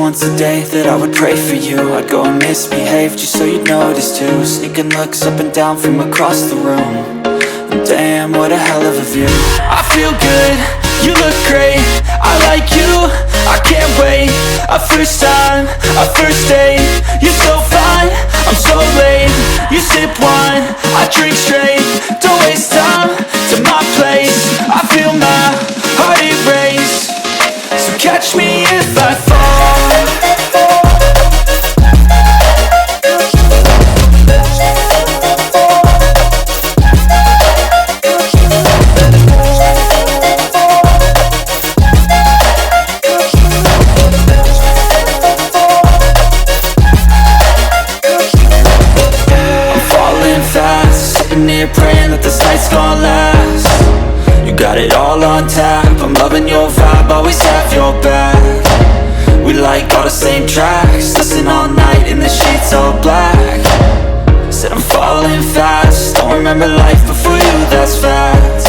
once a day that I would pray for you. I'd go and misbehave just so you'd notice too. Sneaking looks up and down from across the room. And damn, what a hell of a view. I feel good, you look great, I like you, I can't wait. A first time, a first date. You're so fine, I'm so late. You sip wine, I drink straight. Don't waste time to my place. I feel my heart erase. So catch me if I fall. Here praying that this night's gonna last. You got it all on tap, I'm loving your vibe, always have your back. We like all the same tracks, listen all night in the sheets all black. Said I'm falling fast, don't remember life before you, that's fact.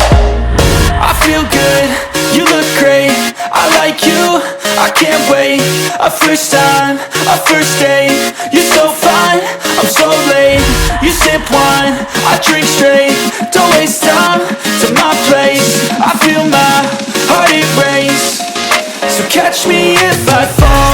I feel good, you look great, I like you, I can't wait. A first time, a first date. You're so fine, I'm so late. You sip wine, I drink straight. Don't waste time to my place. I feel my heart erase. So catch me if I fall.